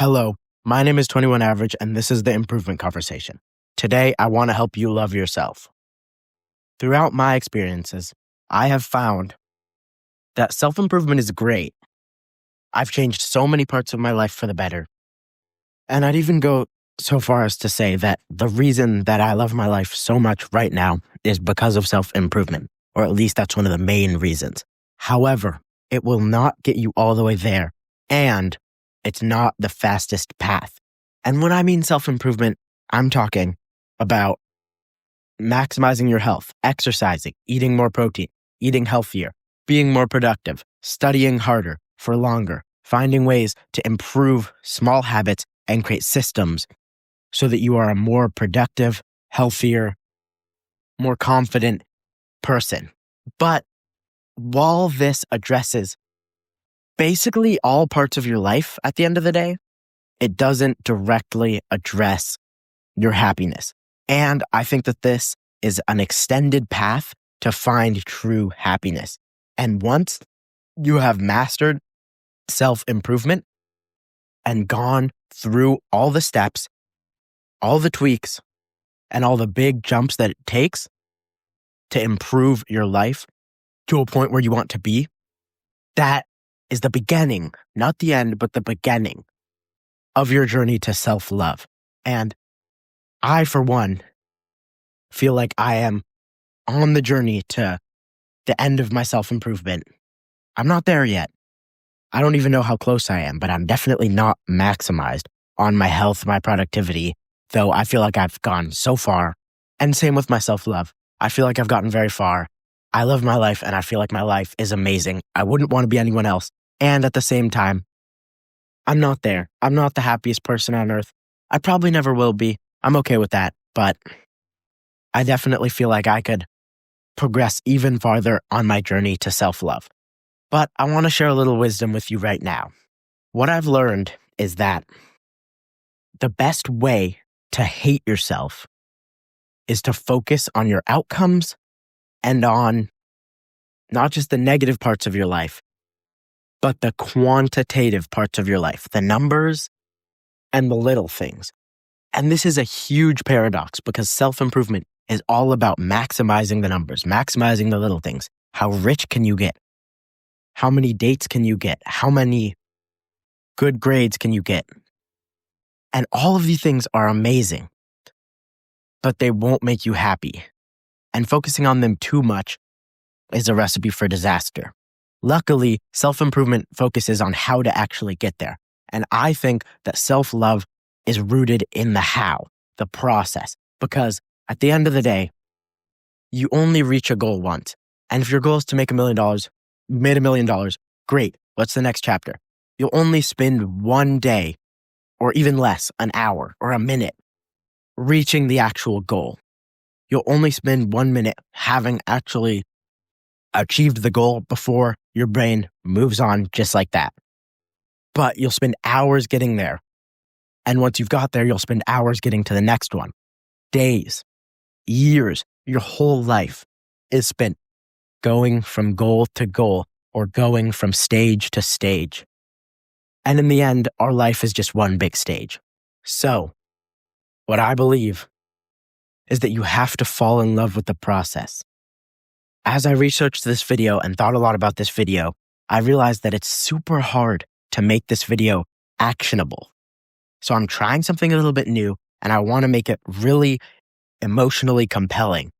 Hello, my name is 21 Average, and this is the Improvement Conversation. Today, I want to help you love yourself. Throughout my experiences, I have found that self-improvement is great. I've changed so many parts of my life for the better. And I'd even go so far as to say that the reason that I love my life so much right now is because of self-improvement, or at least that's one of the main reasons. However, it will not get you all the way there, and it's not the fastest path. And when I mean self-improvement, I'm talking about maximizing your health, exercising, eating more protein, eating healthier, being more productive, studying harder for longer, finding ways to improve small habits and create systems so that you are a more productive, healthier, more confident person. But while this addresses basically all parts of your life at the end of the day, it doesn't directly address your happiness. And I think that this is an extended path to find true happiness. And once you have mastered self-improvement and gone through all the steps, all the tweaks, and all the big jumps that it takes to improve your life to a point where you want to be, that is the beginning, not the end, but the beginning of your journey to self-love. And I, for one, feel like I am on the journey to the end of my self-improvement. I'm not there yet. I don't even know how close I am, but I'm definitely not maximized on my health, my productivity, though I feel like I've gone so far. And same with my self-love. I feel like I've gotten very far. I love my life, and I feel like my life is amazing. I wouldn't want to be anyone else. And at the same time, I'm not there. I'm not the happiest person on earth. I probably never will be. I'm okay with that. But I definitely feel like I could progress even farther on my journey to self-love. But I want to share a little wisdom with you right now. What I've learned is that the best way to hate yourself is to focus on your outcomes and on not just the negative parts of your life, but the quantitative parts of your life, the numbers and the little things. And this is a huge paradox because self-improvement is all about maximizing the numbers, maximizing the little things. How rich can you get? How many dates can you get? How many good grades can you get? And all of these things are amazing, but they won't make you happy. And focusing on them too much is a recipe for disaster. Luckily, self-improvement focuses on how to actually get there. And I think that self-love is rooted in the how, the process, because at the end of the day, you only reach a goal once. And if your goal is to make $1 million, you made $1 million, great. What's the next chapter? You'll only spend one day or even less, an hour or a minute reaching the actual goal. You'll only spend 1 minute having actually achieved the goal before your brain moves on just like that. But you'll spend hours getting there. And once you've got there, you'll spend hours getting to the next one. Days, years, your whole life is spent going from goal to goal or going from stage to stage. And in the end, our life is just one big stage. So, what I believe is that you have to fall in love with the process. As I researched this video and thought a lot about this video, I realized that it's super hard to make this video actionable. So I'm trying something a little bit new, and I want to make it really emotionally compelling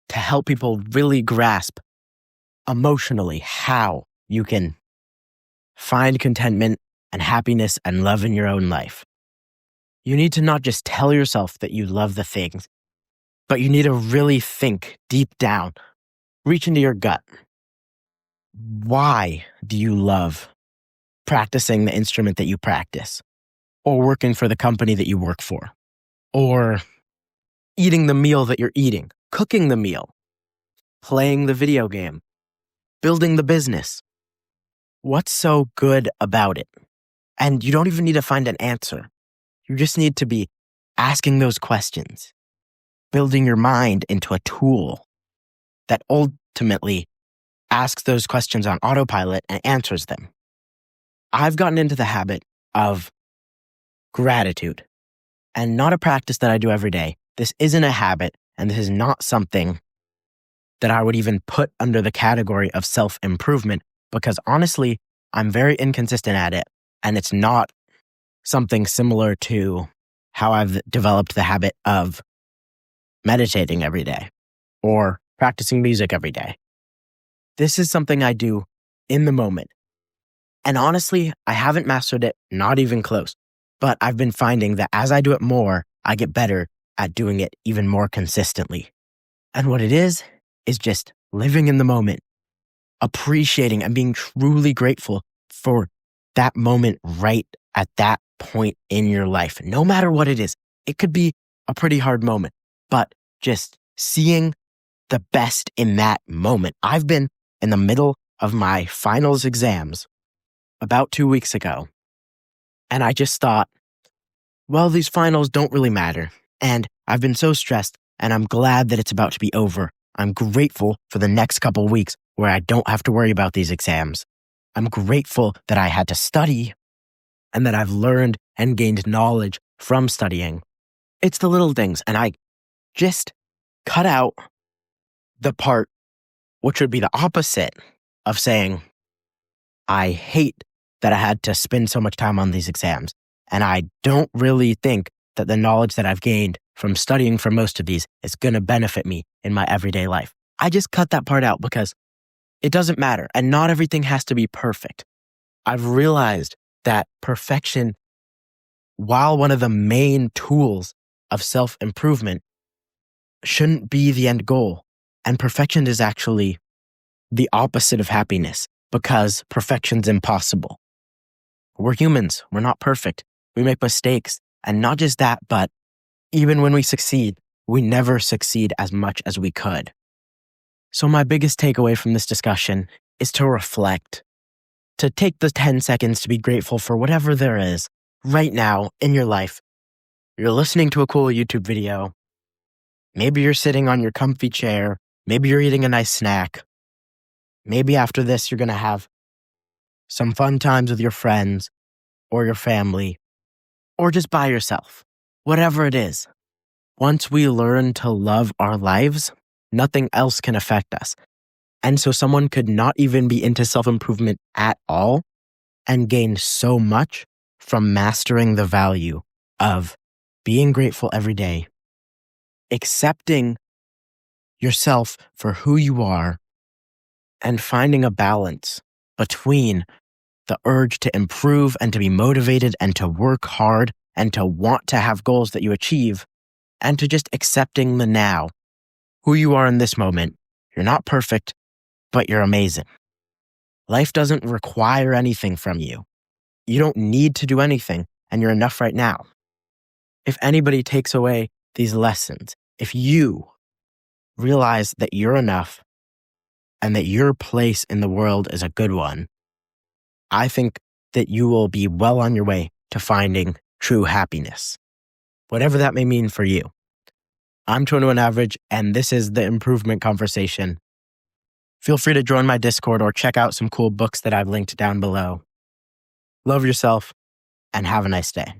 to help people really grasp emotionally how you can find contentment and happiness and love in your own life. You need to not just tell yourself that you love the things, but you need to really think deep down, reach into your gut. Why do you love practicing the instrument that you practice, or working for the company that you work for, or eating the meal that you're eating, cooking the meal, playing the video game, building the business? What's so good about it? And you don't even need to find an answer. You just need to be asking those questions, building your mind into a tool that ultimately asks those questions on autopilot and answers them. I've gotten into the habit of gratitude. And not a practice that I do every day. This isn't a habit, and this is not something that I would even put under the category of self-improvement, because honestly, I'm very inconsistent at it, and it's not something similar to how I've developed the habit of meditating every day or practicing music every day. This is something I do in the moment. And honestly, I haven't mastered it, not even close. But I've been finding that as I do it more, I get better at doing it even more consistently. And what it is just living in the moment, appreciating and being truly grateful for that moment right at that point in your life, no matter what it is. It could be a pretty hard moment, but just seeing the best in that moment. I've been in the middle of my finals exams about 2 weeks ago, and I just thought, well, these finals don't really matter. And I've been so stressed, and I'm glad that it's about to be over. I'm grateful for the next couple weeks where I don't have to worry about these exams. I'm grateful that I had to study and that I've learned and gained knowledge from studying. It's the little things, and I just cut out the part which would be the opposite of saying, I hate that I had to spend so much time on these exams. And I don't really think that the knowledge that I've gained from studying for most of these is going to benefit me in my everyday life. I just cut that part out because it doesn't matter. And not everything has to be perfect. I've realized that perfection, while one of the main tools of self-improvement, shouldn't be the end goal. And perfection is actually the opposite of happiness, because perfection's impossible. We're humans. We're not perfect. We make mistakes. And not just that, but even when we succeed, we never succeed as much as we could. So my biggest takeaway from this discussion is to reflect, to take the 10 seconds to be grateful for whatever there is right now in your life. You're listening to a cool YouTube video. Maybe you're sitting on your comfy chair. Maybe you're eating a nice snack. Maybe after this, you're going to have some fun times with your friends or your family or just by yourself. Whatever it is. Once we learn to love our lives, nothing else can affect us. And so someone could not even be into self-improvement at all and gain so much from mastering the value of being grateful every day, accepting yourself for who you are, and finding a balance between the urge to improve and to be motivated and to work hard and to want to have goals that you achieve, and to just accepting the now, who you are in this moment. You're not perfect, but you're amazing. Life doesn't require anything from you. You don't need to do anything, and you're enough right now. If anybody takes away these lessons, if you realize that you're enough and that your place in the world is a good one, I think that you will be well on your way to finding true happiness, whatever that may mean for you. I'm 21 Average, and this is the Improvement Conversation. Feel free to join my Discord or check out some cool books that I've linked down below. Love yourself, and have a nice day.